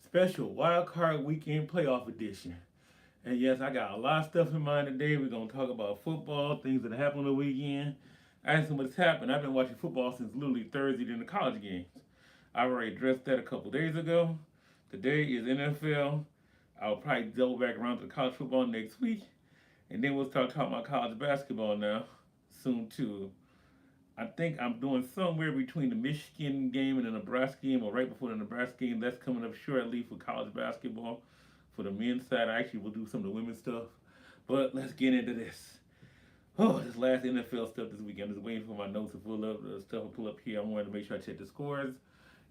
Special Wild Card Weekend Playoff Edition. And yes, I got a lot of stuff in mind today. We're going to talk about football, things that happened on the weekend. Asking what's happened. I've been watching football since literally Thursday during the college games. I already addressed that a couple days ago. Today is NFL. I'll probably double back around to college football next week. And then we'll start talking about college basketball now, soon too. I think I'm doing somewhere between the Michigan game and the Nebraska game, or right before the Nebraska game. That's coming up shortly for college basketball. For the men's side, I actually will do some of the women's stuff. But let's get into this. Oh, this last NFL stuff this weekend. I'm just waiting for my notes to pull up. The stuff will pull up here. I wanted to make sure I check the scores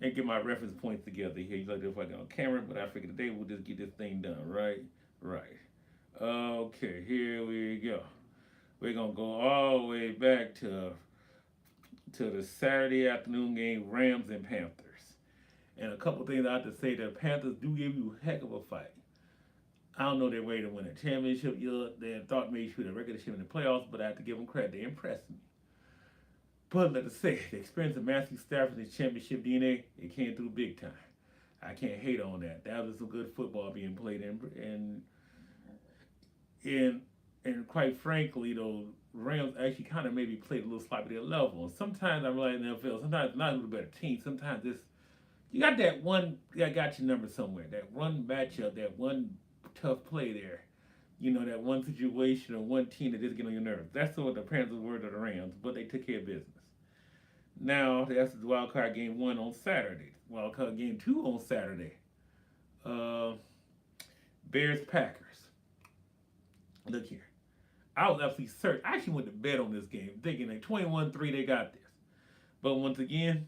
and get my reference points together here. You like to if I get on camera, but I figured today we'll just get this thing done. Right? Right. Okay, here we go. We're gonna go all the way back to the Saturday afternoon game, Rams and Panthers. And a couple things I have to say: the Panthers do give you a heck of a fight. I don't know their way to win a championship yet. They thought maybe should a regular championship in the playoffs, but I have to give them credit. They impressed me. But let us say, the experience of Matthew Stafford and his championship DNA, it came through big time. I can't hate on that. That was some good football being played, and quite frankly, though, Rams actually kind of maybe played a little slightly at their level. And sometimes I realize in the NFL, sometimes it's not a little better team. Sometimes it's you got that one that got your number somewhere. That one matchup, that one tough play there. You know, that one situation or one team that just get on your nerves. That's what the Panthers were to the Rams, but they took care of business. Now that's the wild card game one on Saturday. Wild card game two on Saturday. Uh, Bears Packers. Look here. I was absolutely certain. I actually went to bed on this game, thinking like 21-3 they got this. But once again,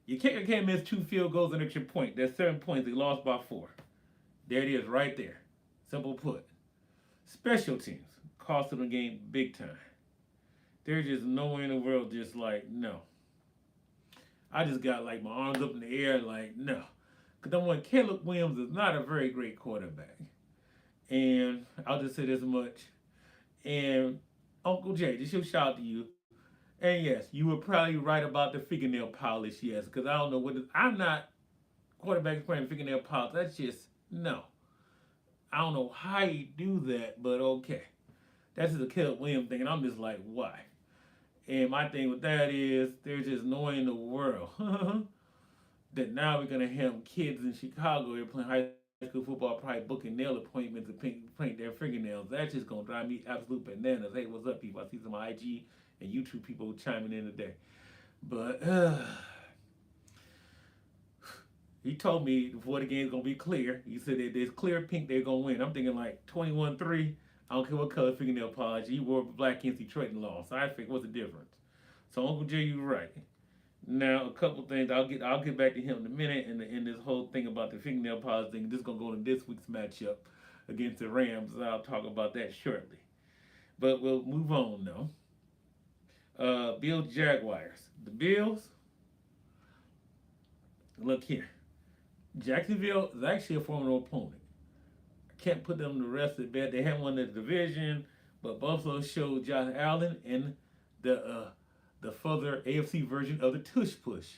you can't miss two field goals and extra point. There's 7 points. They lost by 4. There it is, right there. Simple put. Special teams cost them the game big time. There's just no way in the world just like no. I just got like my arms up in the air like no, because number one, Caleb Williams is not a very great quarterback, and I'll just say this much. And Uncle Jay, just a shout out to you. And yes, you were probably right about the fingernail polish, yes, because I don't know what I'm not quarterbacks playing fingernail polish. That's just no. I don't know how you do that, but okay. That's just a Caleb Williams thing, and I'm just like, why? And my thing with that is, there's just no way in the world that now we're gonna have kids in Chicago here playing high school football, probably booking nail appointments and paint their fingernails. That's just gonna drive me absolute bananas. Hey, what's up, people? I see some IG and YouTube people chiming in today, but he told me before the game's gonna be clear. He said that there's clear pink they're gonna win. I'm thinking like 21-3. I don't care what color fingernail polish. He wore black against Detroit and lost. So I think what's the difference? So Uncle Jay, you're right. Now a couple things. I'll get back to him in a minute. And in this whole thing about the fingernail polish thing, this is gonna go to this week's matchup against the Rams. I'll talk about that shortly. But we'll move on now. Bills Jaguars. The Bills. Look here. Jacksonville is actually a formidable opponent. I can't put them the rest of the bet. They haven't won the division, but Buffalo showed Josh Allen and the further AFC version of the tush push.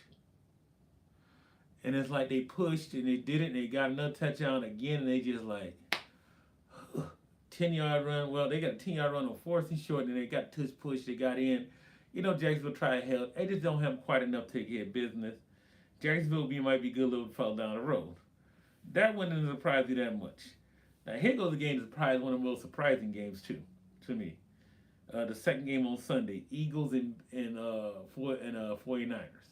And it's like they pushed and they did it and they got another touchdown again and they just like 10-yard run. Well, they got a 10-yard run on fourth and short and they got tush push. They got in. You know, Jacksonville tried to help. They just don't have quite enough to take care of business. Jacksonville might be good a little further down the road. That wouldn't surprise you that much. Now, here goes the game that's probably one of the most surprising games, too, to me. The second game on Sunday, Eagles and 49ers.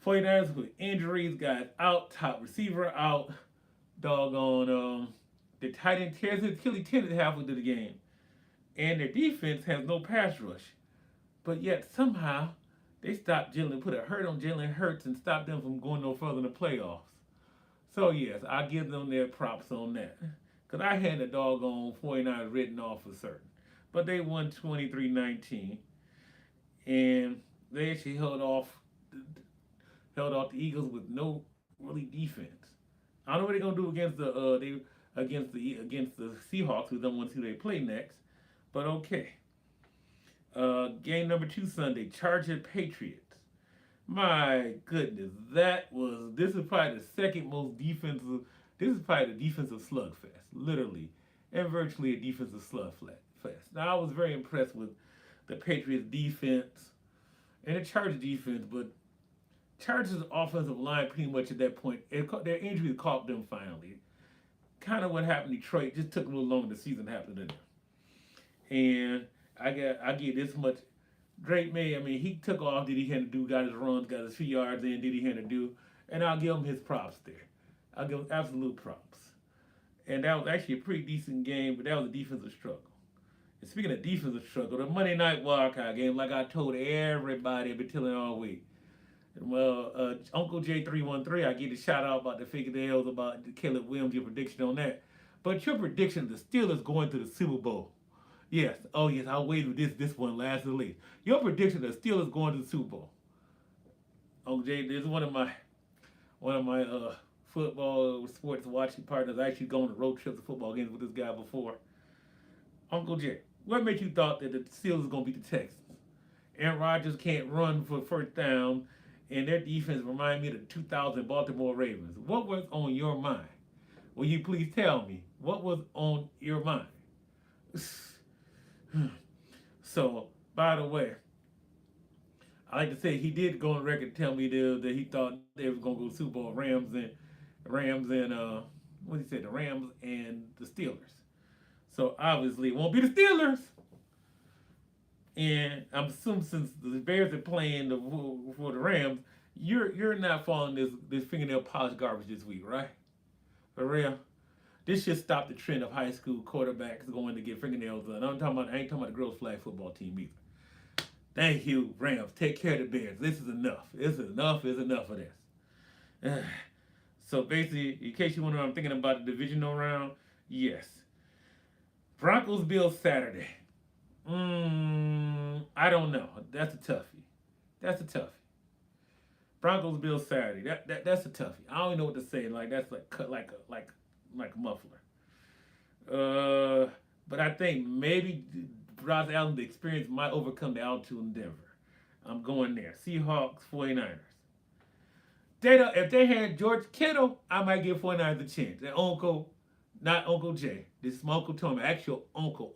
49ers with injuries, guys out, top receiver out, doggone, the tight end tears his Achilles tendon halfway through the game. And their defense has no pass rush. But yet, somehow, they stopped Jalen, put a hurt on Jalen Hurts and stopped them from going no further in the playoffs. So, yes, I give them their props on that. Because I had the doggone 49ers written off for certain. But they won 23-19. And they actually held off the Eagles with no really defense. I don't know what they're gonna do against the Seahawks, who don't want to see who they play next. But okay. Game number 2 Sunday, Chargers Patriots. My goodness, this is probably the second most defensive. This is probably the defensive slugfest, literally, and virtually a defensive slugfest. Now, I was very impressed with the Patriots defense and the Chargers defense, but Chargers offensive line pretty much at that point, their injuries caught them finally. Kind of what happened in Detroit, just took a little longer the season happened to them. And I get this much. Drake May, I mean, he took off, did he had to do, got his runs, got his few yards in, did he had to do, and I'll give him his props there. I'll give him absolute props. And that was actually a pretty decent game, but that was a defensive struggle. And speaking of defensive struggle, the Monday Night Wildcard game, like I told everybody, I've been telling all week. Well, Uncle J313, I get a shout out about the fake nails about Caleb Williams, your prediction on that. But your prediction, the Steelers going to the Super Bowl. Yes, oh yes, I'll wait with this one last and least. Your prediction, the Steelers going to the Super Bowl. Uncle J, this is one of my football sports watching partners. I actually gone on road trips to football games with this guy before. Uncle J, what made you thought that the Steelers are going to beat the Texans? Aaron Rodgers can't run for first down, and their defense remind me of the 2000 Baltimore Ravens. What was on your mind? Will you please tell me what was on your mind? So, by the way, I like to say he did go on record and tell me that he thought they was gonna go Super Bowl Rams and what did he say, the Rams and the Steelers. So obviously it won't be the Steelers. And I'm assuming since the Bears are playing for the Rams, you're not following this fingernail polish garbage this week, right? For real? This should stop the trend of high school quarterbacks going to get fingernails done. I ain't talking about the girls' flag football team either. Thank you, Rams. Take care of the Bears. This is enough. This is enough. Is enough of this. So basically, in case you wonder, I'm thinking about the divisional round. Yes, Broncos Bills Saturday. I don't know. That's a toughie. That's a toughie. Broncos Bills Saturday. That's a toughie. I don't even know what to say. Like that's like cut like a muffler. But I think maybe Ross Allen's experience might overcome the altitude in Denver. I'm going there. Seahawks, 49ers. If they had George Kittle, I might give 49ers a chance. And Uncle, not Uncle Jay. This is my Uncle Tommy, actual Uncle.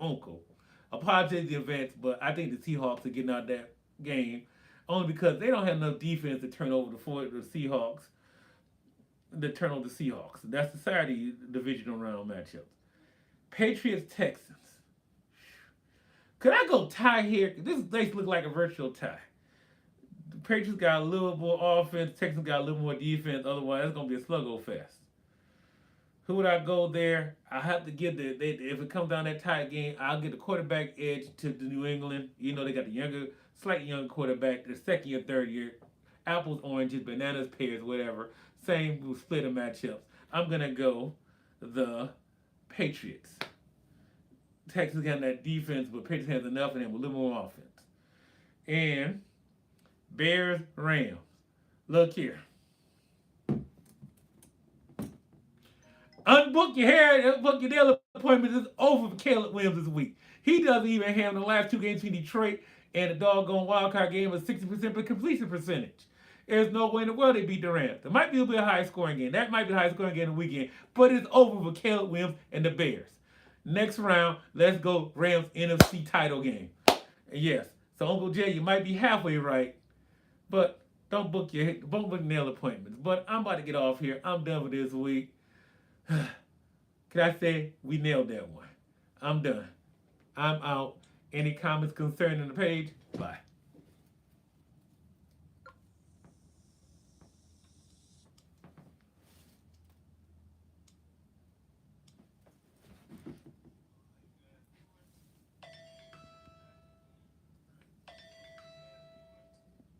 Apologize the advance, but I think the Seahawks are getting out of that game only because they don't have enough defense to turn over the Seahawks. That's the Saturday divisional round matchups. Patriots Texans. Could I go tie here? This race looks like a virtual tie. The Patriots got a little more offense. Texans got a little more defense. Otherwise, it's gonna be a sluggo fest. Who would I go there? I have to give if it comes down that tie game, I'll get the quarterback edge to the New England. You know they got the slightly younger quarterback, the second year, third year. Apples, oranges, bananas, pears, whatever. Same split of matchups. I'm gonna go the Patriots. Texas got that defense, but Patriots has enough of them with a little more offense. And Bears, Rams. Look here. Unbook your daily appointment is over for Caleb Williams this week. He doesn't even have the last two games in Detroit and the doggone wildcard game with 60% completion percentage. There's no way in the world they beat the Rams. There might be a bit of high scoring game. That might be the high scoring game of the weekend, but it's over for Caleb Williams and the Bears. Next round, let's go Rams NFC title game. And yes, so Uncle Jay, you might be halfway right, but don't book nail appointments. But I'm about to get off here. I'm done with this week. Can I say we nailed that one? I'm done. I'm out. Any comments concerning the page?